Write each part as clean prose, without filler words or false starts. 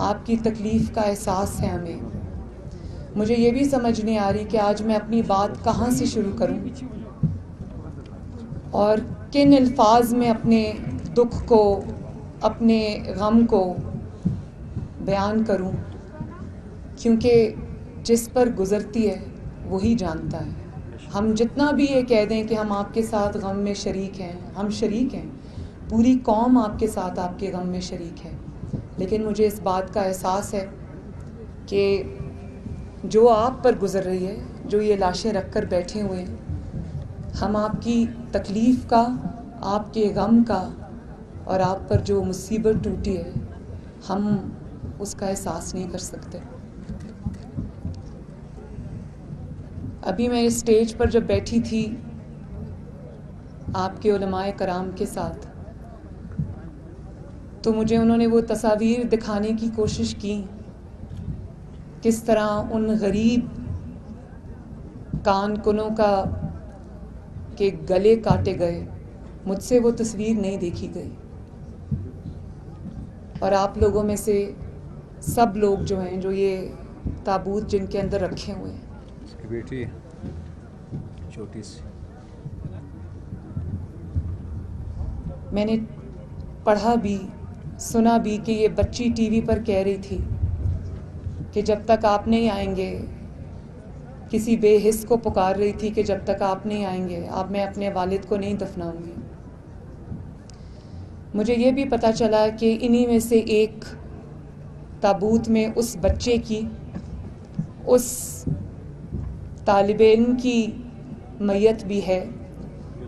آپ کی تکلیف کا احساس ہے ہمیں. مجھے یہ بھی سمجھ نہیں آ رہی کہ آج میں اپنی بات کہاں سے شروع کروں اور کن الفاظ میں اپنے دکھ کو، اپنے غم کو بیان کروں، کیونکہ جس پر گزرتی ہے وہی جانتا ہے. ہم جتنا بھی یہ کہہ دیں کہ ہم آپ کے ساتھ غم میں شریک ہیں، ہم شریک ہیں، پوری قوم آپ کے ساتھ آپ کے غم میں شریک ہے، لیکن مجھے اس بات کا احساس ہے کہ جو آپ پر گزر رہی ہے، جو یہ لاشیں رکھ کر بیٹھے ہوئے ہیں، ہم آپ کی تکلیف کا، آپ کے غم کا اور آپ پر جو مصیبت ٹوٹی ہے، ہم اس کا احساس نہیں کر سکتے. ابھی میں اسٹیج پر جب بیٹھی تھی آپ کے علماء کرام کے ساتھ، تو مجھے انہوں نے وہ تصاویر دکھانے کی کوشش کی، کس طرح ان غریب کان کنوں کا کے گلے کاٹے گئے. مجھ سے وہ تصویر نہیں دیکھی گئی، اور آپ لوگوں میں سے سب لوگ جو ہیں، جو یہ تابوت جن کے اندر رکھے ہوئے ہیں، اس کی بیٹی چھوٹی سی، میں نے پڑھا بھی سنا بھی کہ یہ بچی ٹی وی پر کہہ رہی تھی کہ جب تک آپ نہیں آئیں گے، کسی بے حس کو پکار رہی تھی کہ جب تک آپ نہیں آئیں گے میں اپنے والد کو نہیں دفناؤں گی. مجھے یہ بھی پتہ چلا کہ انہی میں سے ایک تابوت میں اس بچے کی، اس طالب علم کی میت بھی ہے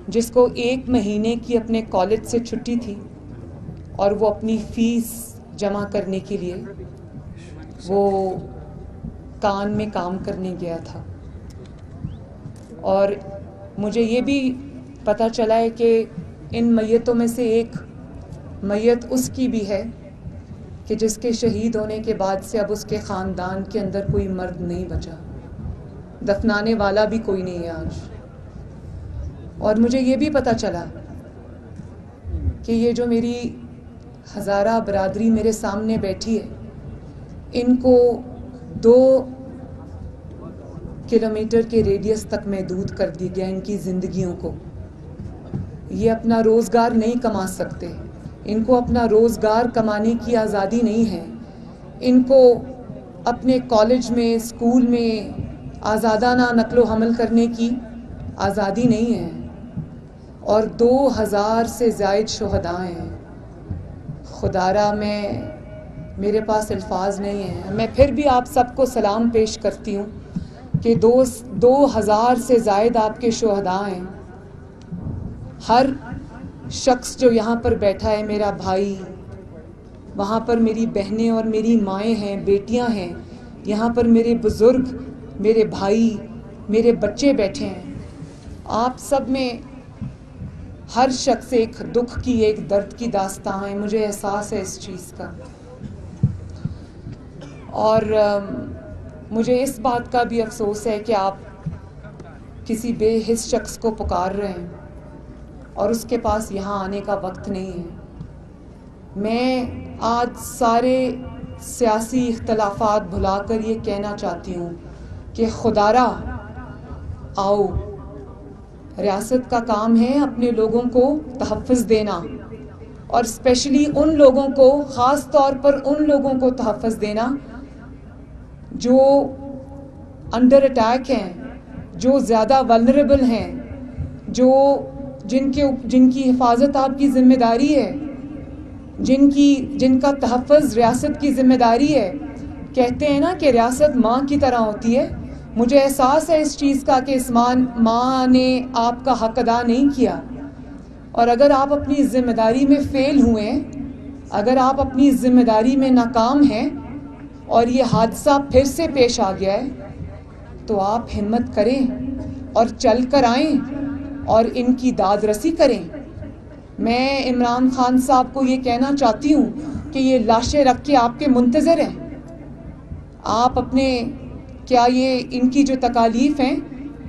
جس کو 1 مہینے کی اپنے کالج سے چھٹی تھی، اور وہ اپنی فیس جمع کرنے کے لیے وہ کان میں کام کرنے گیا تھا. اور مجھے یہ بھی پتہ چلا ہے کہ ان میتوں میں سے ایک میت اس کی بھی ہے کہ جس کے شہید ہونے کے بعد سے اب اس کے خاندان کے اندر کوئی مرد نہیں بچا، دفنانے والا بھی کوئی نہیں ہے آج. اور مجھے یہ بھی پتہ چلا کہ یہ جو میری ہزارہ برادری میرے سامنے بیٹھی ہے، ان کو 2 کلومیٹر کے ریڈیس تک محدود کر دی گیا ان کی زندگیوں کو. یہ اپنا روزگار نہیں کما سکتے، ان کو اپنا روزگار کمانے کی آزادی نہیں ہے، ان کو اپنے کالج میں، اسکول میں آزادانہ نقل و حمل کرنے کی آزادی نہیں ہے، اور 2000 سے زائد شہداء ہیں. خدارا میرے پاس الفاظ نہیں ہیں. میں پھر بھی آپ سب کو سلام پیش کرتی ہوں کہ 2000 سے زائد آپ کے شہداء ہیں. ہر شخص جو یہاں پر بیٹھا ہے میرا بھائی، وہاں پر میری بہنیں اور میری مائیں ہیں، بیٹیاں ہیں، یہاں پر میرے بزرگ، میرے بھائی، میرے بچے بیٹھے ہیں. آپ سب میں ہر شخص ایک دکھ کی، ایک درد کی داستان ہے. مجھے احساس ہے اس چیز کا، اور مجھے اس بات کا بھی افسوس ہے کہ آپ کسی بے حس شخص کو پکار رہے ہیں اور اس کے پاس یہاں آنے کا وقت نہیں ہے. میں آج سارے سیاسی اختلافات بھلا کر یہ کہنا چاہتی ہوں کہ خدارا آؤ. ریاست کا کام ہے اپنے لوگوں کو تحفظ دینا، اور اسپیشلی ان لوگوں کو، خاص طور پر ان لوگوں کو تحفظ دینا جو انڈر اٹیک ہیں، جو زیادہ ولنریبل ہیں، جن کی حفاظت آپ کی ذمہ داری ہے، جن کا تحفظ ریاست کی ذمہ داری ہے. کہتے ہیں نا کہ ریاست ماں کی طرح ہوتی ہے. مجھے احساس ہے اس چیز کا کہ اس ماں نے آپ کا حق ادا نہیں کیا، اور اگر آپ اپنی ذمہ داری میں فیل ہوئے، اگر آپ اپنی ذمہ داری میں ناکام ہیں اور یہ حادثہ پھر سے پیش آ گیا ہے، تو آپ ہمت کریں اور چل کر آئیں اور ان کی داد رسی کریں. میں عمران خان صاحب کو یہ کہنا چاہتی ہوں کہ یہ لاشیں رکھ کے آپ کے منتظر ہیں. آپ اپنے، کیا یہ ان کی جو تکالیف ہیں،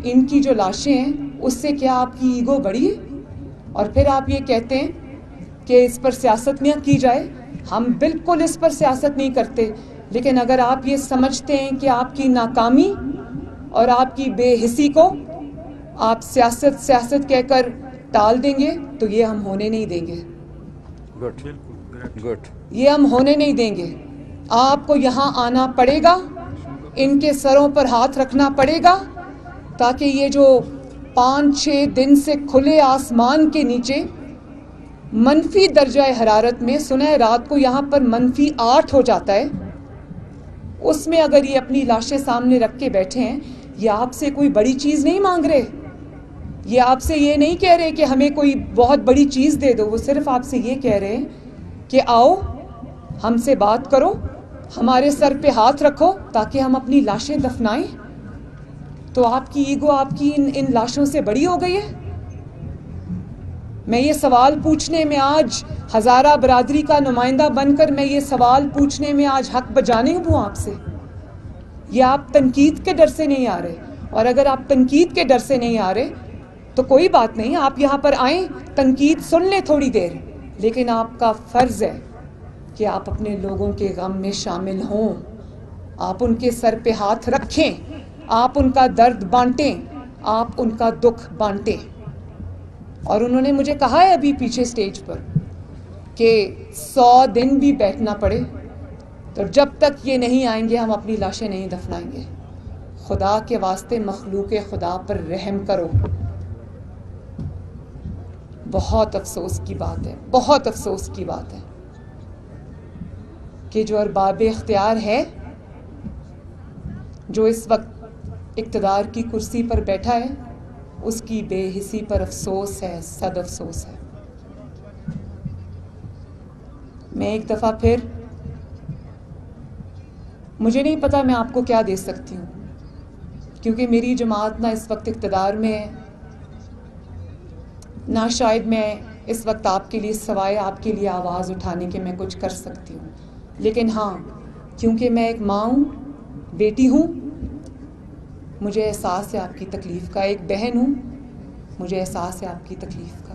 ان کی جو لاشیں ہیں، اس سے کیا آپ کی ایگو بڑھی ہے؟ اور پھر آپ یہ کہتے ہیں کہ اس پر سیاست نہ کی جائے. ہم بالکل اس پر سیاست نہیں کرتے، لیکن اگر آپ یہ سمجھتے ہیں کہ آپ کی ناکامی اور آپ کی بے حسی کو آپ سیاست کہہ کر ٹال دیں گے تو یہ ہم ہونے نہیں دیں گے. گڈ. یہ ہم ہونے نہیں دیں گے. آپ کو یہاں آنا پڑے گا، ان کے سروں پر ہاتھ رکھنا پڑے گا، تاکہ یہ جو 5-6 دن سے کھلے آسمان کے نیچے منفی درجہ حرارت میں، سنیں رات کو یہاں پر -8 ہو جاتا ہے، اس میں اگر یہ اپنی لاشیں سامنے رکھ کے بیٹھے ہیں، یہ آپ سے کوئی بڑی چیز نہیں مانگ رہے. یہ آپ سے یہ نہیں کہہ رہے کہ ہمیں کوئی بہت بڑی چیز دے دو. وہ صرف آپ سے یہ کہہ رہے ہیں کہ آؤ ہم سے بات کرو، ہمارے سر پہ ہاتھ رکھو تاکہ ہم اپنی لاشیں دفنائیں. تو آپ کی ایگو آپ کی ان لاشوں سے بڑی ہو گئی ہے. میں یہ سوال پوچھنے میں آج ہزارہ برادری کا نمائندہ بن کر میں یہ سوال پوچھنے میں آج حق بجانے ہوں آپ سے. یہ آپ تنقید کے ڈر سے نہیں آ رہے، اور اگر آپ تنقید کے ڈر سے نہیں آ رہے تو کوئی بات نہیں، آپ یہاں پر آئیں، تنقید سن لیں تھوڑی دیر، لیکن آپ کا فرض ہے کہ آپ اپنے لوگوں کے غم میں شامل ہوں، آپ ان کے سر پہ ہاتھ رکھیں، آپ ان کا درد بانٹیں، آپ ان کا دکھ بانٹیں. اور انہوں نے مجھے کہا ہے ابھی پیچھے سٹیج پر کہ 100 دن بھی بیٹھنا پڑے تو جب تک یہ نہیں آئیں گے ہم اپنی لاشیں نہیں دفنائیں گے. خدا کے واسطے مخلوق خدا پر رحم کرو. بہت افسوس کی بات ہے، بہت افسوس کی بات ہے کہ جو ارباب اختیار ہے، جو اس وقت اقتدار کی کرسی پر بیٹھا ہے، اس کی بے حسی پر افسوس ہے، صد افسوس ہے. میں ایک دفعہ پھر، مجھے نہیں پتا میں آپ کو کیا دے سکتی ہوں، کیونکہ میری جماعت نہ اس وقت اقتدار میں ہے، نہ شاید میں اس وقت آپ کے لیے سوائے آپ کے لیے آواز اٹھانے کے میں کچھ کر سکتی ہوں. لیکن ہاں، کیونکہ میں ایک ماں ہوں، بیٹی ہوں، مجھے احساس ہے آپ کی تکلیف کا، ایک بہن ہوں، مجھے احساس ہے آپ کی تکلیف کا.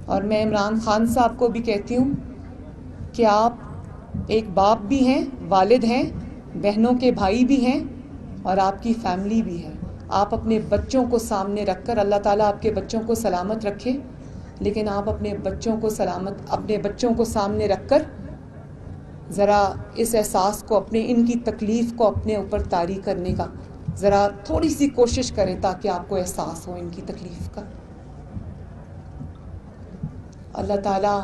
اور میں عمران خان صاحب کو بھی کہتی ہوں کہ آپ ایک باپ بھی ہیں، والد ہیں، بہنوں کے بھائی بھی ہیں، اور آپ کی فیملی بھی ہے. آپ اپنے بچوں کو سامنے رکھ کر، اللہ تعالیٰ آپ کے بچوں کو سلامت رکھے، لیکن آپ اپنے بچوں کو سامنے رکھ کر ذرا اس احساس کو، ان کی تکلیف کو اپنے اوپر طاری کرنے کا ذرا تھوڑی سی کوشش کریں تاکہ آپ کو احساس ہو ان کی تکلیف کا. اللہ تعالیٰ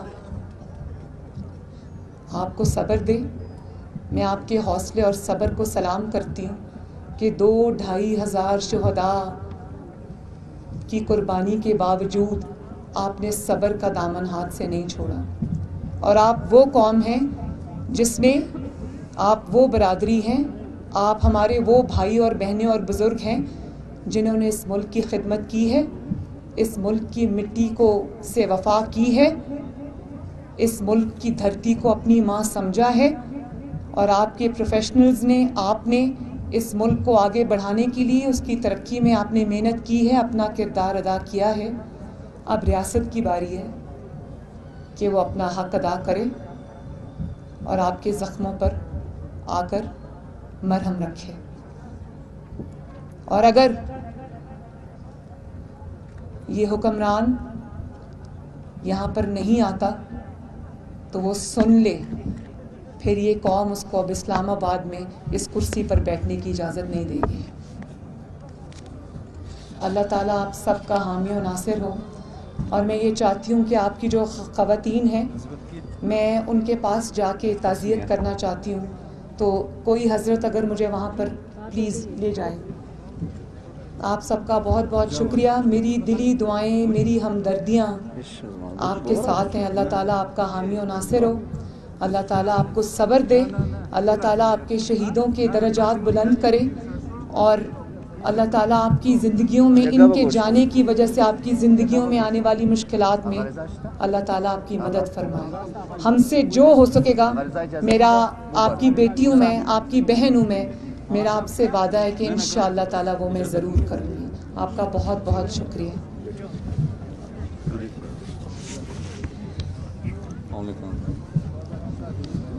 آپ کو صبر دے. میں آپ کے حوصلے اور صبر کو سلام کرتی ہوں کہ 2-2.5 ہزار شہداء کی قربانی کے باوجود آپ نے صبر کا دامن ہاتھ سے نہیں چھوڑا. اور آپ وہ قوم ہیں جس نے، آپ وہ برادری ہیں، آپ ہمارے وہ بھائی اور بہنیں اور بزرگ ہیں جنہوں نے اس ملک کی خدمت کی ہے، اس ملک کی مٹی کو سے وفا کی ہے، اس ملک کی دھرتی کو اپنی ماں سمجھا ہے. اور آپ کے پروفیشنلز نے، آپ نے اس ملک کو آگے بڑھانے کے لیے، اس کی ترقی میں آپ نے محنت کی ہے، اپنا کردار ادا کیا ہے. اب ریاست کی باری ہے کہ وہ اپنا حق ادا کرے اور آپ کے زخموں پر آ کر مرہم رکھے. اور اگر یہ حکمران یہاں پر نہیں آتا تو وہ سن لے، پھر یہ قوم اس کو اب اسلام آباد میں اس کرسی پر بیٹھنے کی اجازت نہیں دے گی. اللہ تعالیٰ آپ سب کا حامی و ناصر ہو. اور میں یہ چاہتی ہوں کہ آپ کی جو خواتین ہیں، میں ان کے پاس جا کے تعزیت کرنا چاہتی ہوں، تو کوئی حضرت اگر مجھے وہاں پر پلیز لے جائے. آپ سب کا بہت بہت شکریہ. میری دلی دعائیں، میری ہمدردیاں آپ کے ساتھ ہیں. اللہ تعالیٰ آپ کا حامی و ناصر ہو. اللہ تعالیٰ آپ کو صبر دے. اللہ تعالیٰ آپ کے شہیدوں کے درجات بلند کرے، اور اللہ تعالیٰ آپ کی زندگیوں میں، ان کے جانے کی وجہ سے آپ کی زندگیوں میں آنے والی مشکلات میں اللہ تعالیٰ آپ کی مدد فرمائے. ہم سے جو ہو سکے گا، میرا آپ کی بیٹی ہوں میں، آپ کی بہن ہوں میں، میرا آپ سے وعدہ ہے کہ انشاءاللہ تعالیٰ وہ میں ضرور کروں گی. آپ کا بہت بہت شکریہ. السلام علیکم.